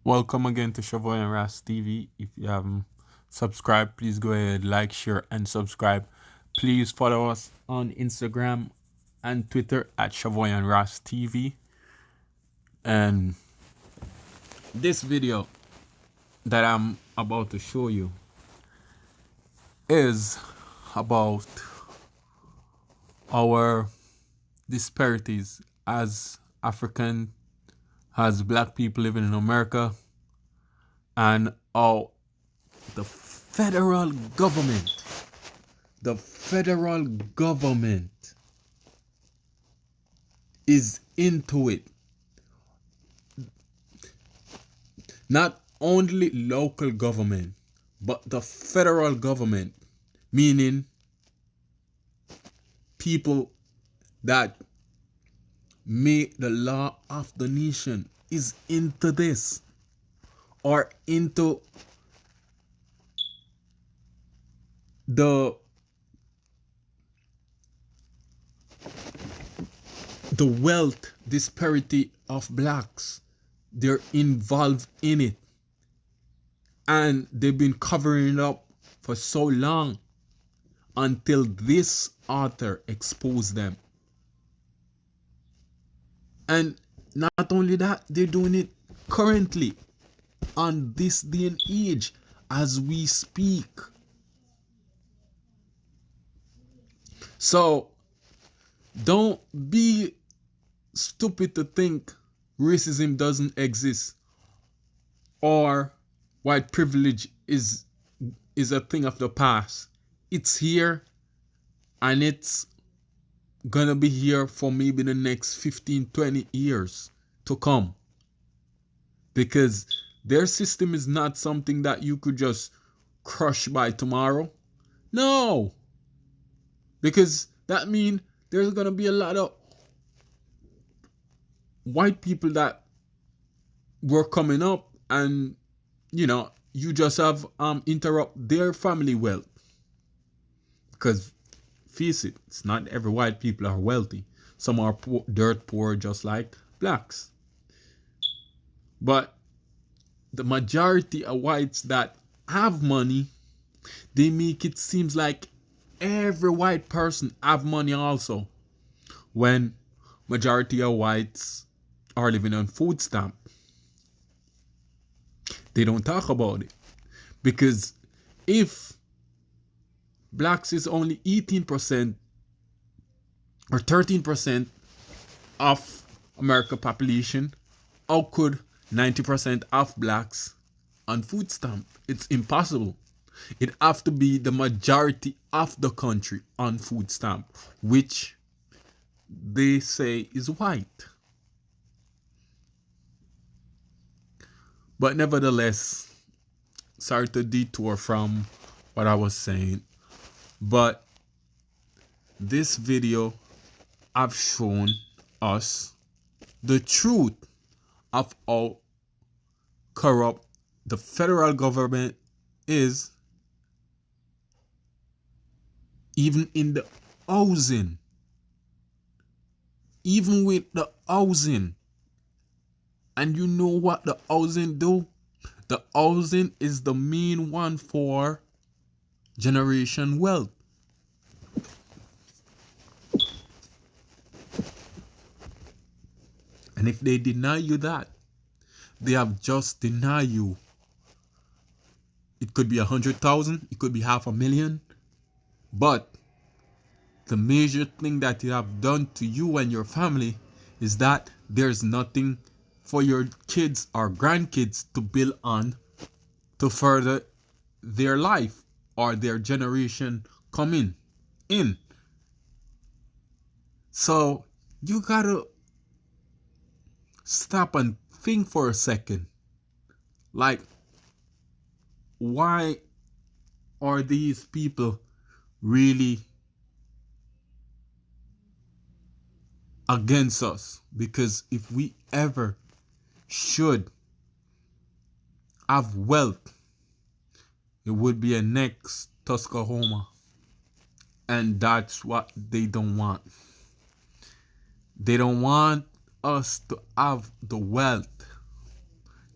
Welcome again to Shavoyandras TV. If you haven't subscribed, please go ahead, like, share, and subscribe. Please follow us on Instagram and Twitter at Shavoyandras TV. And this video that I'm about to show you is about our disparities as black people living in America, and how the federal government is into it. Not only local government, but the federal government, meaning people that make the law of the nation, is into this, or into the wealth disparity of blacks. They're involved in it, and they've been covering it up for so long until this author exposed them. And not only that, they're doing it currently on this day and age as we speak. So don't be stupid to think racism doesn't exist or white privilege is a thing of the past. It's here, and it's gonna be here for maybe the next 15-20 years to come, because their system is not something that you could just crush by tomorrow. No, because that means there's gonna be a lot of white people that were coming up, and you just have interrupt their family wealth. Because face it, it's not every white people are wealthy. Some are poor, dirt poor, just like blacks. But the majority of whites that have money, they make it seems like every white person have money also, when majority of whites are living on food stamp. They don't talk about it, because if blacks is only 18% or 13% of America population, how could 90% of blacks on food stamp? It's impossible. It have to be the majority of the country on food stamp, which they say is white. But nevertheless, sorry to detour from what I was saying, but this video I've shown us the truth of how corrupt the federal government is, even in the housing. Even with the housing. And you know what the housing do? The housing is the main one for generation wealth. And if they deny you that, they have just denied you. It could be 100,000, it could be 500,000, but the major thing that you have done to you and your family is that there's nothing for your kids or grandkids to build on to further their life or their generation coming in. So you gotta stop and think for a second. Like, why are these people really against us? Because if we ever should have wealth, it would be a next Tuscaloosa, and that's what they don't want. They don't want us to have the wealth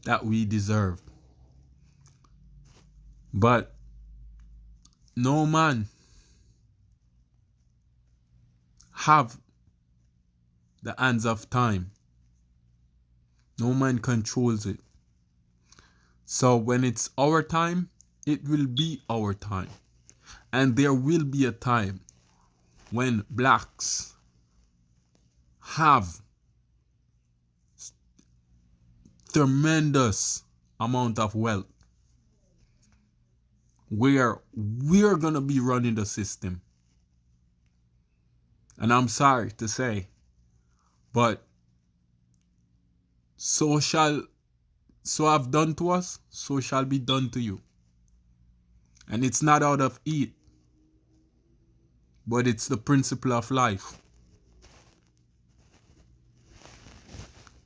that we deserve. But no man have the hands of time. No man controls it. So when it's our time, it will be our time. And there will be a time when blacks have tremendous amount of wealth where we're gonna be running the system. And I'm sorry to say, but so have done to us, so shall be done to you. And it's not out of hate, but it's the principle of life.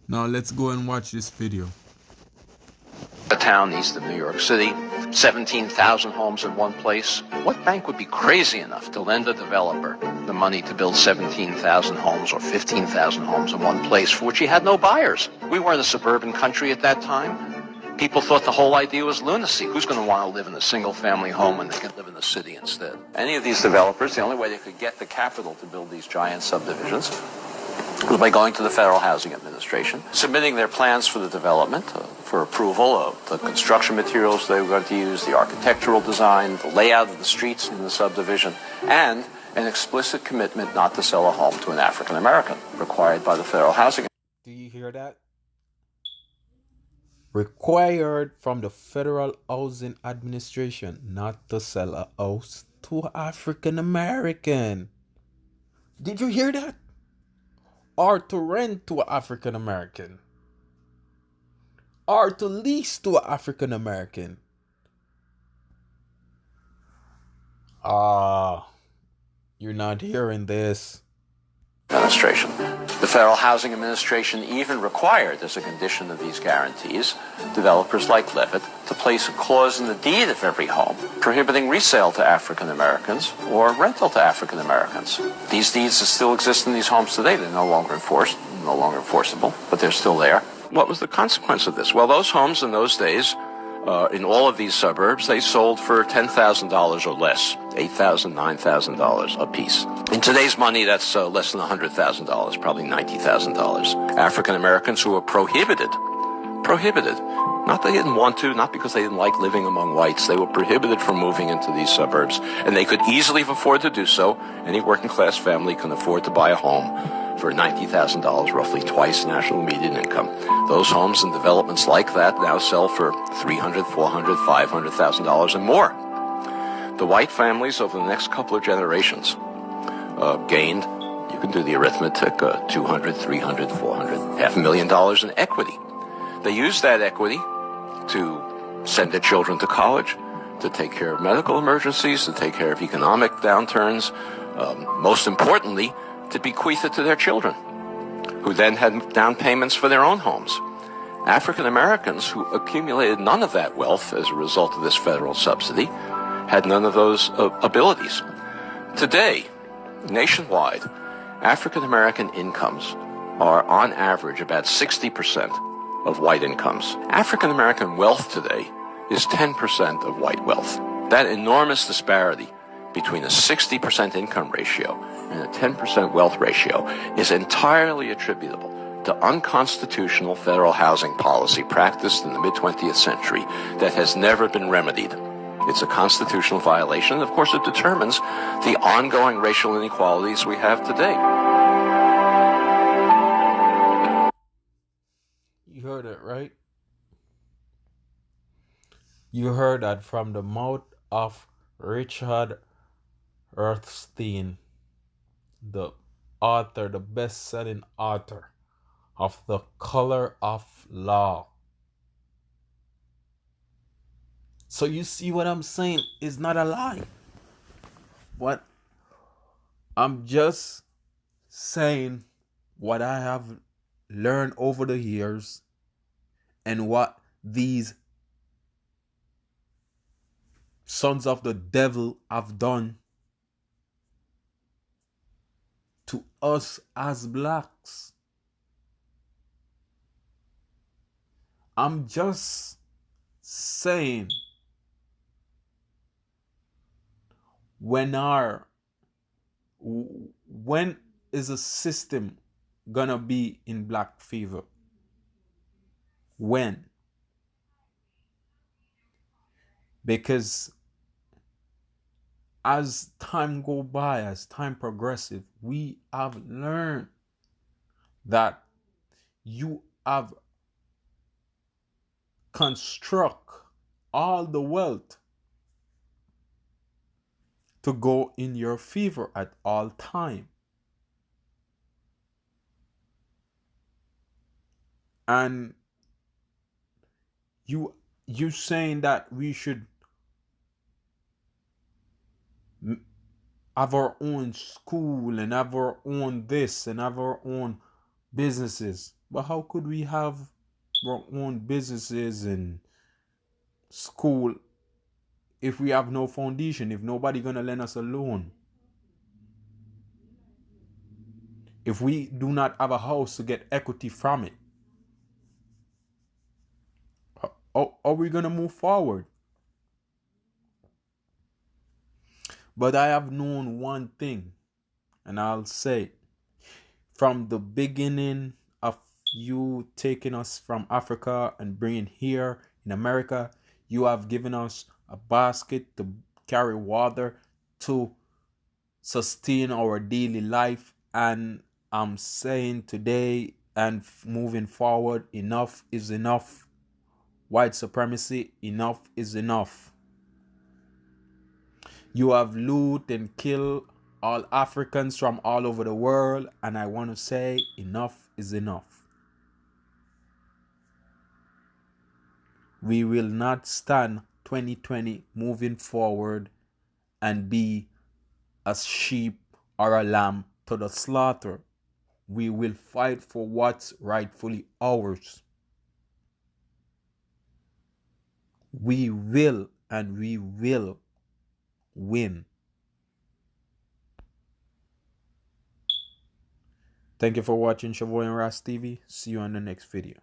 Now let's go and watch this video. A town east of New York City, 17,000 homes in one place. What bank would be crazy enough to lend a developer the money to build 17,000 homes or 15,000 homes in one place for which he had no buyers? We weren't a suburban country at that time. People thought the whole idea was lunacy. Who's going to want to live in a single-family home when they can live in the city instead? Any of these developers, the only way they could get the capital to build these giant subdivisions was by going to the Federal Housing Administration, submitting their plans for the development, for approval of the construction materials they were going to use, the architectural design, the layout of the streets in the subdivision, and an explicit commitment not to sell a home to an African American, required by the Federal Housing. Do you hear that? Required from the Federal Housing Administration not to sell a house to African American. Did you hear that? Or to rent to an African American. Or to lease to an African American. You're not hearing this. Administration. The Federal Housing Administration even required, as a condition of these guarantees, developers like Levitt to place a clause in the deed of every home prohibiting resale to African Americans or rental to African Americans. These deeds still exist in these homes today. They're no longer enforced, no longer enforceable, but they're still there. What was the consequence of this? Well, those homes in those days, in all of these suburbs, they sold for $10,000 or less, $8,000, $9,000 a piece. In today's money, that's less than $100,000, probably $90,000. African Americans who were prohibited, not they didn't want to, not because they didn't like living among whites, they were prohibited from moving into these suburbs, and they could easily afford to do so. Any working class family can afford to buy a home for $90,000, roughly twice national median income. Those homes and developments like that now sell for $300,000, $400,000, $500,000 and more. The white families over the next couple of generations gained, you can do the arithmetic, $200,000, $300,000, $400,000, $500,000 in equity. They used that equity to send their children to college, to take care of medical emergencies, to take care of economic downturns, most importantly, to bequeath it to their children, who then had down payments for their own homes. African Americans who accumulated none of that wealth as a result of this federal subsidy had none of those abilities. Today, nationwide, African American incomes are on average about 60% of white incomes. African American wealth today is 10% of white wealth. That enormous disparity between a 60% income ratio and a 10% wealth ratio is entirely attributable to unconstitutional federal housing policy practiced in the mid-20th century that has never been remedied. It's a constitutional violation, and of course it determines the ongoing racial inequalities we have today. You heard it, right? You heard that from the mouth of Richard Earthstein, the author, the best-selling author of The Color of Law. So you see what I'm saying is not a lie. What I'm just saying what I have learned over the years and what these sons of the devil have done to us as blacks. I'm just saying, when is a system gonna be in black fever? When? Because as time go by, as time progressive, we have learned that you have construct all the wealth to go in your favor at all time. And you saying that we should have our own school and have our own this and have our own businesses. But how could we have our own businesses and school if we have no foundation, if nobody gonna lend us a loan, if we do not have a house to get equity from it? How are we gonna move forward? But I have known one thing, and I'll say, from the beginning of you taking us from Africa and bringing here in America, you have given us a basket to carry water to sustain our daily life. And I'm saying today and moving forward, enough is enough. White supremacy, enough is enough. You have looted and killed all Africans from all over the world, and I want to say enough is enough. We will not stand 2020 moving forward and be a sheep or a lamb to the slaughter. We will fight for what's rightfully ours. We will, and we will win. Thank you for watching Shavoy and Ras TV. See you on the next video.